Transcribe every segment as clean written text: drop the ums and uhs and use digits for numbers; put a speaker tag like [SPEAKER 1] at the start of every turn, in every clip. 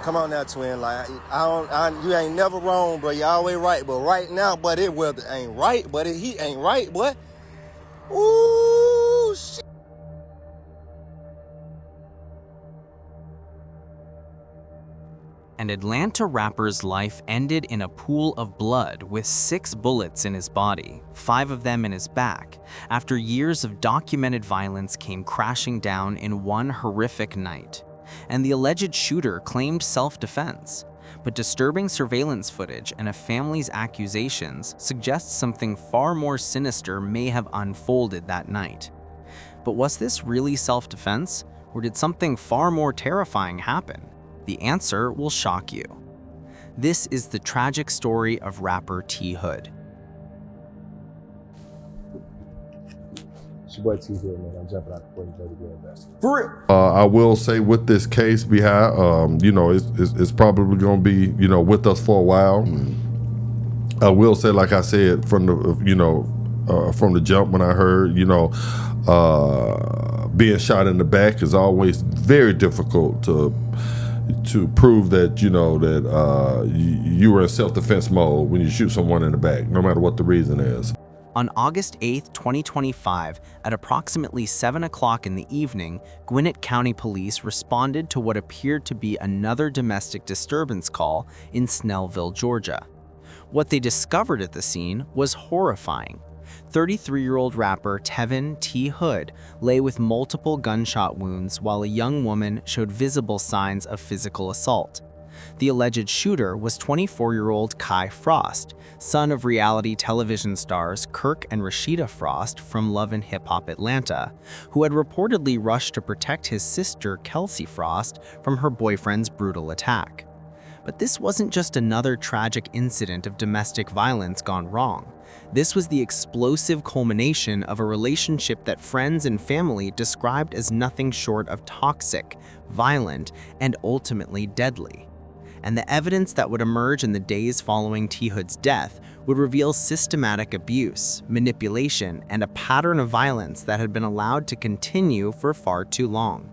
[SPEAKER 1] Come on now, twin. Like you ain't never wrong, bro. You always right, but right now, but it ain't right, but he ain't right, boy. Ooh, shit.
[SPEAKER 2] An Atlanta rapper's life ended in a pool of blood with 6 bullets in his body, 5 of them in his back, after years of documented violence came crashing down in one horrific night. And the alleged shooter claimed self-defense. But disturbing surveillance footage and a family's accusations suggest something far more sinister may have unfolded that night. But was this really self-defense, or did something far more terrifying happen? The answer will shock you. This is the tragic story of rapper T. Hood.
[SPEAKER 3] It's your boy T. Hood, man. I'm jumping out the plane to go invest.
[SPEAKER 1] For real.
[SPEAKER 4] I will say with this case behind, it's probably going to be, with us for a while. I will say, like I said, from the jump when I heard, being shot in the back is always very difficult to prove that you were in self-defense mode when you shoot someone in the back, no matter what the reason is.
[SPEAKER 2] On August 8, 2025, at approximately 7 o'clock in the evening, Gwinnett County Police responded to what appeared to be another domestic disturbance call in Snellville, Georgia. What they discovered at the scene was horrifying. 33-year-old rapper Tevin T. Hood lay with multiple gunshot wounds while a young woman showed visible signs of physical assault. The alleged shooter was 24-year-old Kai Frost, son of reality television stars Kirk and Rashida Frost from Love and Hip Hop Atlanta, who had reportedly rushed to protect his sister Kelsey Frost from her boyfriend's brutal attack. But this wasn't just another tragic incident of domestic violence gone wrong. This was the explosive culmination of a relationship that friends and family described as nothing short of toxic, violent, and ultimately deadly. And the evidence that would emerge in the days following T. Hood's death would reveal systematic abuse, manipulation, and a pattern of violence that had been allowed to continue for far too long.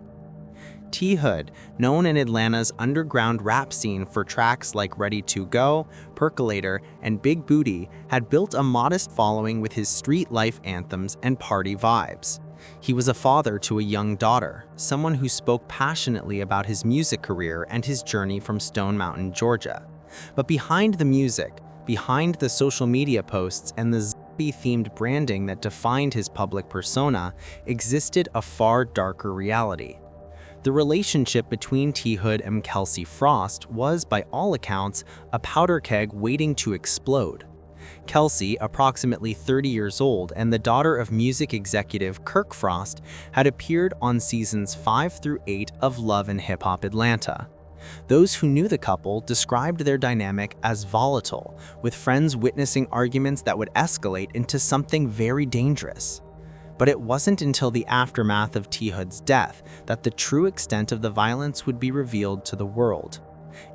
[SPEAKER 2] T. Hood, known in Atlanta's underground rap scene for tracks like Ready to Go, Percolator, and Big Booty, had built a modest following with his street life anthems and party vibes. He was a father to a young daughter, someone who spoke passionately about his music career and his journey from Stone Mountain, Georgia. But behind the music, behind the social media posts and the zombie-themed branding that defined his public persona, existed a far darker reality. The relationship between T. Hood and Kelsey Frost was, by all accounts, a powder keg waiting to explode. Kelsey, approximately 30 years old and the daughter of music executive Kirk Frost, had appeared on seasons 5 through 8 of Love and Hip Hop Atlanta. Those who knew the couple described their dynamic as volatile, with friends witnessing arguments that would escalate into something very dangerous. But it wasn't until the aftermath of T. Hood's death that the true extent of the violence would be revealed to the world.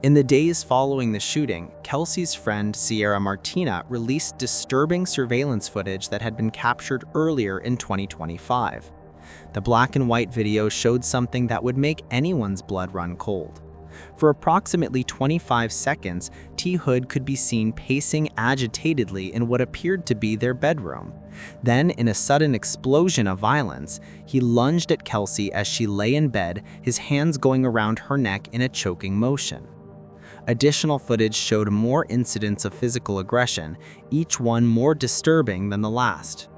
[SPEAKER 2] In the days following the shooting, Kelsey's friend Sierra Martina released disturbing surveillance footage that had been captured earlier in 2025. The black and white video showed something that would make anyone's blood run cold. For approximately 25 seconds, T. Hood could be seen pacing agitatedly in what appeared to be their bedroom. Then, in a sudden explosion of violence, he lunged at Kelsey as she lay in bed, his hands going around her neck in a choking motion. Additional footage showed more incidents of physical aggression, each one more disturbing than the last.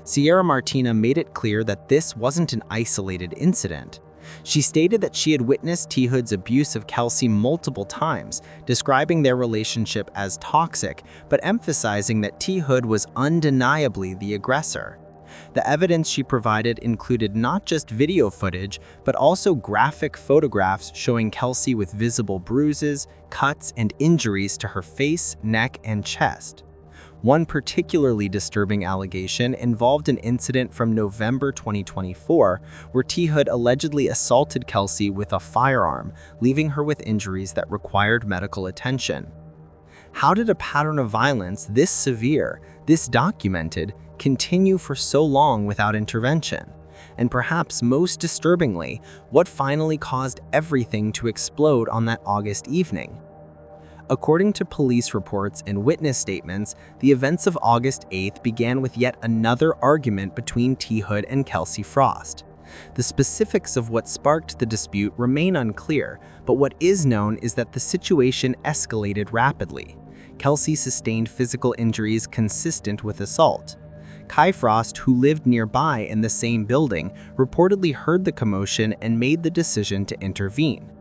[SPEAKER 2] Sierra Martina made it clear that this wasn't an isolated incident. She stated that she had witnessed T. Hood's abuse of Kelsey multiple times, describing their relationship as toxic, but emphasizing that T. Hood was undeniably the aggressor. The evidence she provided included not just video footage, but also graphic photographs showing Kelsey with visible bruises, cuts, and injuries to her face, neck, and chest. One particularly disturbing allegation involved an incident from November 2024, where T. Hood allegedly assaulted Kelsey with a firearm, leaving her with injuries that required medical attention. How did a pattern of violence this severe, this documented, continue for so long without intervention? And perhaps most disturbingly, what finally caused everything to explode on that August evening? According to police reports and witness statements, the events of August 8th began with yet another argument between T. Hood and Kelsey Frost. The specifics of what sparked the dispute remain unclear, but what is known is that the situation escalated rapidly. Kelsey sustained physical injuries consistent with assault. Kai Frost, who lived nearby in the same building, reportedly heard the commotion and made the decision to intervene.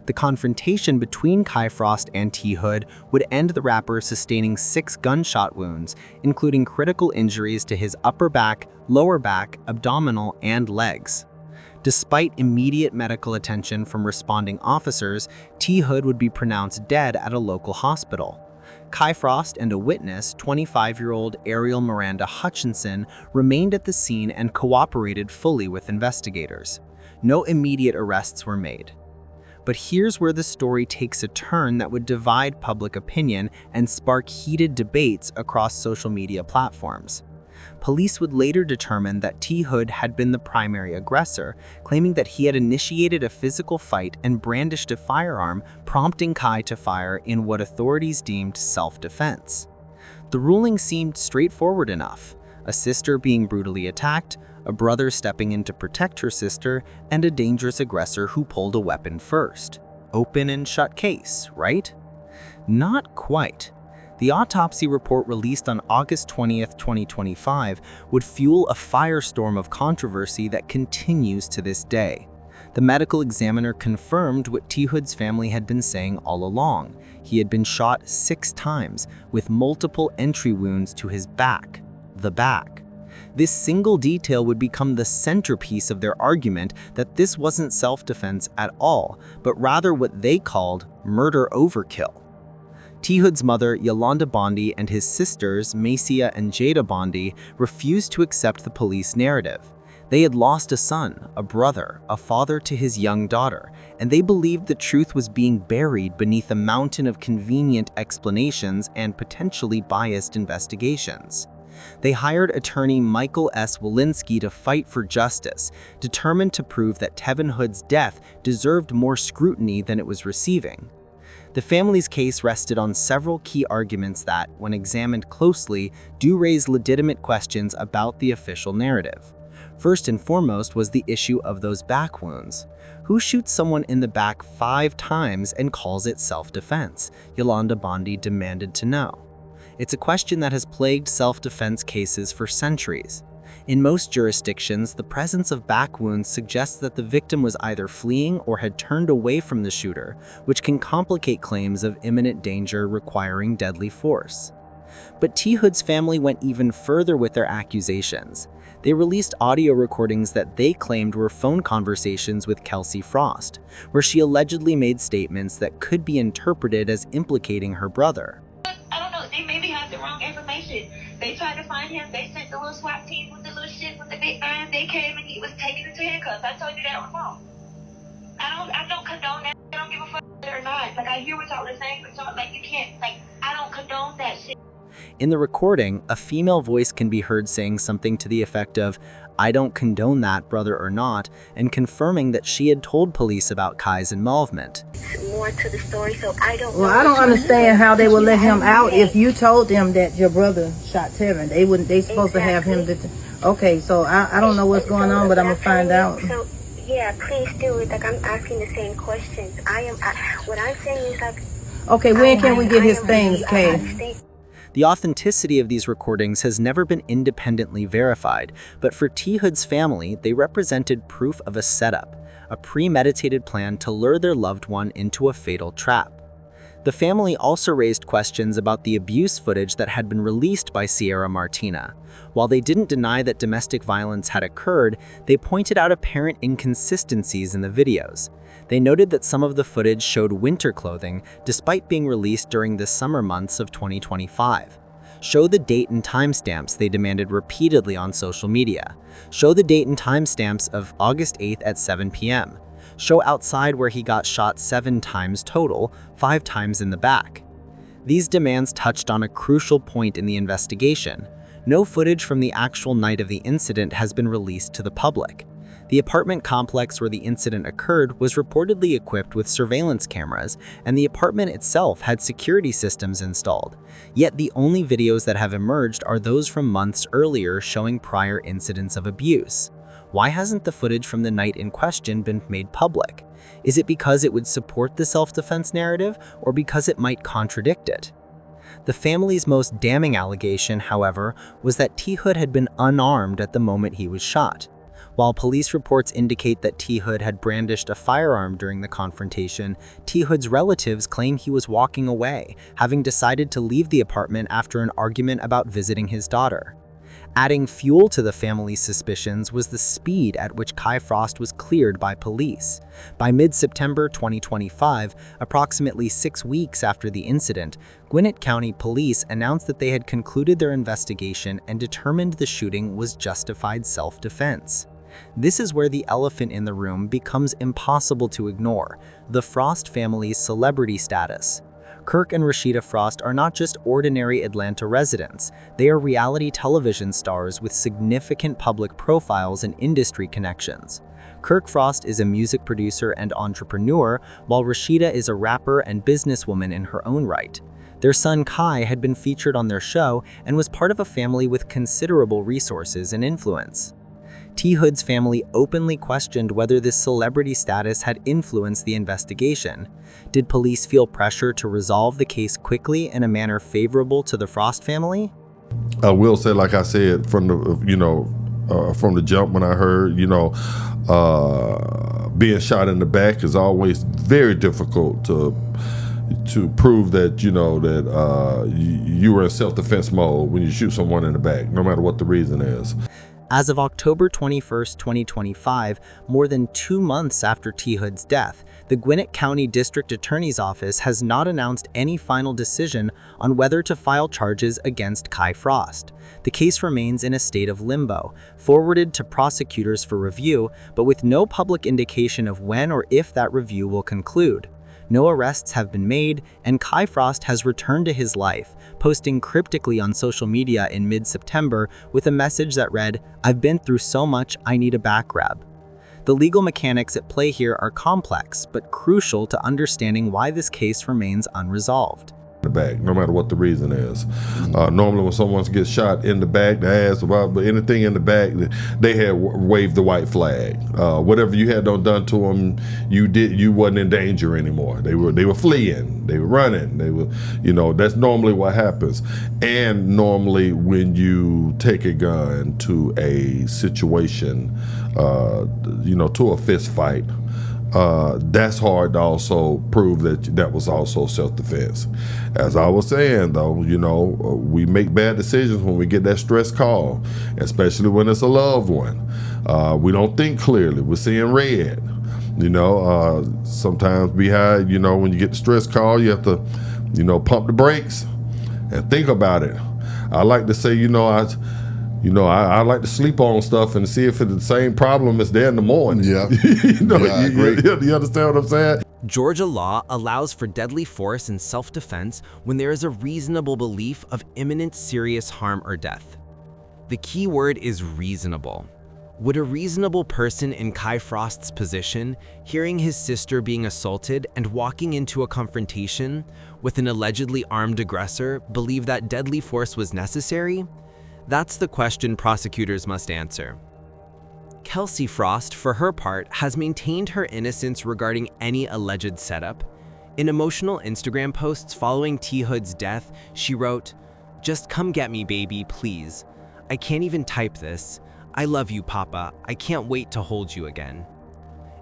[SPEAKER 2] The confrontation between Kai Frost and T. Hood would end the rapper sustaining 6 gunshot wounds, including critical injuries to his upper back, lower back, abdominal, and legs. Despite immediate medical attention from responding officers, T. Hood would be pronounced dead at a local hospital. Kai Frost and a witness, 25-year-old Ariel Miranda Hutchinson, remained at the scene and cooperated fully with investigators. No immediate arrests were made. But here's where the story takes a turn that would divide public opinion and spark heated debates across social media platforms. Police would later determine that T. Hood had been the primary aggressor, claiming that he had initiated a physical fight and brandished a firearm, prompting Kai to fire in what authorities deemed self-defense. The ruling seemed straightforward enough: a sister being brutally attacked, a brother stepping in to protect her sister, and a dangerous aggressor who pulled a weapon first. Open and shut case, right? Not quite. The autopsy report released on August 20th, 2025 would fuel a firestorm of controversy that continues to this day. The medical examiner confirmed what T. Hood's family had been saying all along. He had been shot 6 times, with multiple entry wounds to his back, the back. This single detail would become the centerpiece of their argument that this wasn't self-defense at all, but rather what they called murder overkill. T. Hood's mother, Yolanda Bondi, and his sisters, Macia and Jada Bondi, refused to accept the police narrative. They had lost a son, a brother, a father to his young daughter, and they believed the truth was being buried beneath a mountain of convenient explanations and potentially biased investigations. They hired attorney Michael S. Walensky to fight for justice, determined to prove that Tevin Hood's death deserved more scrutiny than it was receiving. The family's case rested on several key arguments that, when examined closely, do raise legitimate questions about the official narrative. First and foremost was the issue of those back wounds. Who shoots someone in the back 5 times and calls it self-defense? Yolanda Bondi demanded to know. It's a question that has plagued self-defense cases for centuries. In most jurisdictions, the presence of back wounds suggests that the victim was either fleeing or had turned away from the shooter, which can complicate claims of imminent danger requiring deadly force. But T. Hood's family went even further with their accusations. They released audio recordings that they claimed were phone conversations with Kelsey Frost, where she allegedly made statements that could be interpreted as implicating her brother.
[SPEAKER 5] I don't know, they maybe have the wrong information. They tried to find him, they sent the little SWAT team with the little shit with the big gun, they came and he was taken into handcuffs. I told you that was wrong. I don't condone that. I don't give a fuck or not. Like, I hear what y'all are saying, but y'all, like, you can't, like, I don't condone that shit.
[SPEAKER 2] In the recording, a female voice can be heard saying something to the effect of, "I don't condone that, brother or not," and confirming that she had told police about Kai's involvement.
[SPEAKER 5] More to the story, so I don't know.
[SPEAKER 6] Well, I don't understand how they would let him out if you told them that your brother shot Tevin. They wouldn't. They supposed to have him. Okay, so I don't know what's going on, but I'm gonna find out.
[SPEAKER 5] So yeah, please do it. Like, I'm asking the same questions. What I'm saying is, like,
[SPEAKER 6] Okay, when can we get his things, Kay?
[SPEAKER 2] The authenticity of these recordings has never been independently verified, but for T. Hood's family, they represented proof of a setup, a premeditated plan to lure their loved one into a fatal trap. The family also raised questions about the abuse footage that had been released by Sierra Martina. While they didn't deny that domestic violence had occurred, they pointed out apparent inconsistencies in the videos. They noted that some of the footage showed winter clothing, despite being released during the summer months of 2025. Show the date and timestamps, they demanded repeatedly on social media. Show the date and timestamps of August 8th at 7 p.m. Show outside where he got shot 7 times total, 5 times in the back. These demands touched on a crucial point in the investigation. no footage from the actual night of the incident has been released to the public. The apartment complex where the incident occurred was reportedly equipped with surveillance cameras, and the apartment itself had security systems installed. Yet the only videos that have emerged are those from months earlier showing prior incidents of abuse. Why hasn't the footage from the night in question been made public? Is it because it would support the self-defense narrative, or because it might contradict it? The family's most damning allegation, however, was that T. Hood had been unarmed at the moment he was shot. While police reports indicate that T. Hood had brandished a firearm during the confrontation, T. Hood's relatives claim he was walking away, having decided to leave the apartment after an argument about visiting his daughter. Adding fuel to the family's suspicions was the speed at which Kai Frost was cleared by police. By mid-September 2025, approximately 6 weeks after the incident, Gwinnett County Police announced that they had concluded their investigation and determined the shooting was justified self-defense. This is where the elephant in the room becomes impossible to ignore: the Frost family's celebrity status. Kirk and Rashida Frost are not just ordinary Atlanta residents, they are reality television stars with significant public profiles and industry connections. Kirk Frost is a music producer and entrepreneur, while Rashida is a rapper and businesswoman in her own right. Their son Kai had been featured on their show and was part of a family with considerable resources and influence. T. Hood's family openly questioned whether this celebrity status had influenced the investigation. Did police feel pressure to resolve the case quickly in a manner favorable to the Frost family?
[SPEAKER 4] I will say, like I said, from the jump when I heard, being shot in the back is always very difficult to prove that, you were in self-defense mode when you shoot someone in the back, no matter what the reason is.
[SPEAKER 2] As of October 21, 2025, more than 2 months after T. Hood's death, the Gwinnett County District Attorney's Office has not announced any final decision on whether to file charges against Kai Frost. The case remains in a state of limbo, forwarded to prosecutors for review, but with no public indication of when or if that review will conclude. No arrests have been made, and Kai Frost has returned to his life, posting cryptically on social media in mid-September with a message that read, "I've been through so much, I need a back rub." The legal mechanics at play here are complex, but crucial to understanding why this case remains unresolved.
[SPEAKER 4] The back, no matter what the reason is. Normally when someone gets shot in the back, they ask about anything in the back, they had waved the white flag. Whatever you had done to them, you wasn't in danger anymore. They were fleeing, they were running, that's normally what happens. And normally when you take a gun to a situation, to a fist fight, that's hard to also prove that was also self-defense. As I was saying, though, we make bad decisions when we get that stress call, especially when it's a loved one. We don't think clearly. We're seeing red. Sometimes behind, when you get the stress call, you have to, pump the brakes and think about it. I like to say, I like to sleep on stuff and see if it's the same problem as there in the morning.
[SPEAKER 7] Yeah. I agree.
[SPEAKER 4] You understand what I'm saying?
[SPEAKER 8] Georgia law allows for deadly force in self-defense when there is a reasonable belief of imminent serious harm or death. The key word is reasonable. Would a reasonable person in Kai Frost's position, hearing his sister being assaulted and walking into a confrontation with an allegedly armed aggressor, believe that deadly force was necessary? That's the question prosecutors must answer. Kelsey Frost, for her part, has maintained her innocence regarding any alleged setup. In emotional Instagram posts following T. Hood's death, she wrote, "Just come get me, baby, please. I can't even type this. I love you, Papa. I can't wait to hold you again."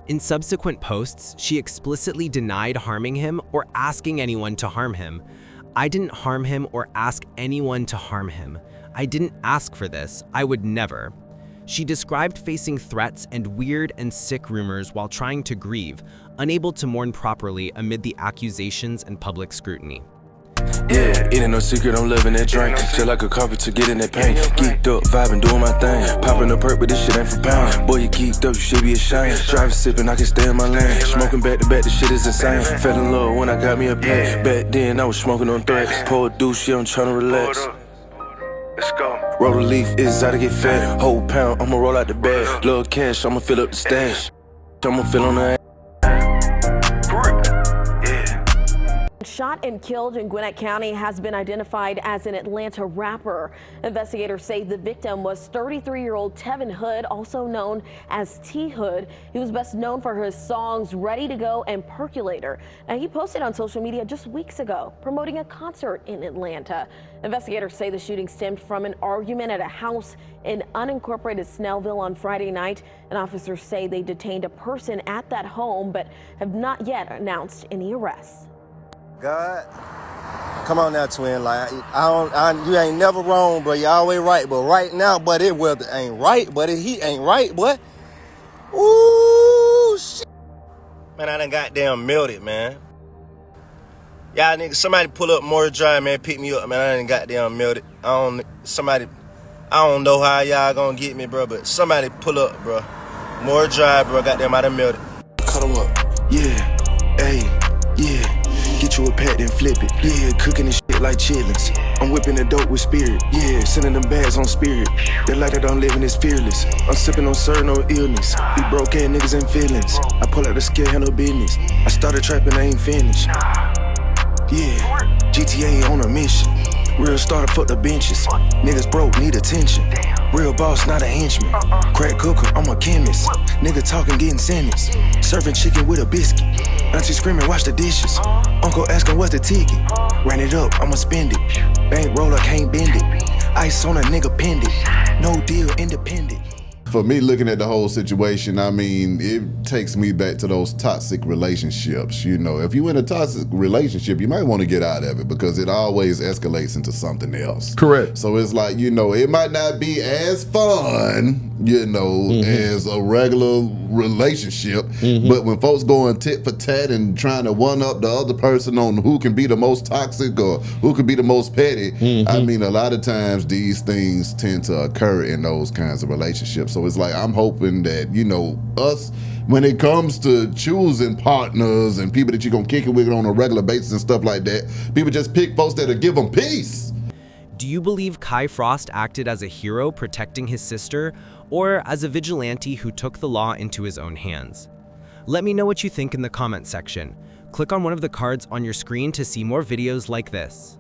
[SPEAKER 8] In subsequent posts, she explicitly denied harming him or asking anyone to harm him. "I didn't harm him or ask anyone to harm him. I didn't ask for this. I would never." She described facing threats and weird and sick rumors while trying to grieve, unable to mourn properly amid the accusations and public scrutiny.
[SPEAKER 9] Yeah, it ain't no secret, I'm loving that drink. Feel like a carpenter getting that paint. Geeked up, vibing, doing my thing. Popping a perk, but this shit ain't for pound. Boy, you geeked up, you should be ashamed. Driving, sipping, I can stay in my lane. Smoking back to back, this shit is insane. Fell in love when I got me a pack. Back then, I was smoking on threats. Pour a douche, yeah, I'm trying to relax. Let's go. Roll the leaf, it's how to get fat. Whole pound, I'ma roll out the bag. Little cash, I'ma fill up the stash. I'ma fill on the
[SPEAKER 10] Shot and killed in Gwinnett County has been identified as an Atlanta rapper. Investigators say the victim was 33-year-old Tevin Hood, also known as T Hood. He was best known for his songs Ready to Go and Percolator. Now, he posted on social media just weeks ago promoting a concert in Atlanta. Investigators say the shooting stemmed from an argument at a house in unincorporated Snellville on Friday night. And officers say they detained a person at that home but have not yet announced any arrests.
[SPEAKER 1] God, come on now, twin. Like you ain't never wrong, bro. You always right, but right now, but it ain't right, but he ain't right, but ooh shit. Man, I done goddamn melted, man. Y'all niggas, somebody pull up more drive, man. Pick me up, man. I done goddamn melted. I don't know how y'all gonna get me, bro, but somebody pull up, bro. More drive, bro. Goddamn, I done melted.
[SPEAKER 9] cut 'em up. Yeah, hey, yeah. Get you a pack, then flip it. Yeah, cooking this shit like chitlins. I'm whipping the dope with spirit. Yeah, sending them bags on spirit. The light that I'm living is fearless. I'm sipping on certain no illness. These broke ass niggas ain't feelings. I pull out the scale, handle business. I started trapping, I ain't finished. Yeah, GTA on a mission. Real starter, fuck the benches. Niggas broke, need attention. Real boss, not a henchman. Crack cooker, I'm a chemist. Nigga talking, getting sentenced. Serving chicken with a biscuit. Auntie screaming, wash the dishes. Uncle asking what's the ticket. Ran it up, I'ma spend it. Bank roller, can't bend it. Ice on a nigga pendant. No deal, independent.
[SPEAKER 7] For me, looking at the whole situation, I mean, it takes me back to those toxic relationships. You know, if you're in a toxic relationship, you might want to get out of it because it always escalates into something else.
[SPEAKER 4] Correct.
[SPEAKER 7] So it's like, you know, it might not be as fun, you know, as a regular relationship, but when folks going tit for tat and trying to one up the other person on who can be the most toxic or who can be the most petty, I mean, a lot of times these things tend to occur in those kinds of relationships. So it's like, I'm hoping that, you know, us, when it comes to choosing partners and people that you're going to kick it with on a regular basis and stuff like that, people just pick folks that'll give them peace.
[SPEAKER 2] Do you believe Kai Frost acted as a hero protecting his sister, or as a vigilante who took the law into his own hands? Let me know what you think in the comment section. Click on one of the cards on your screen to see more videos like this.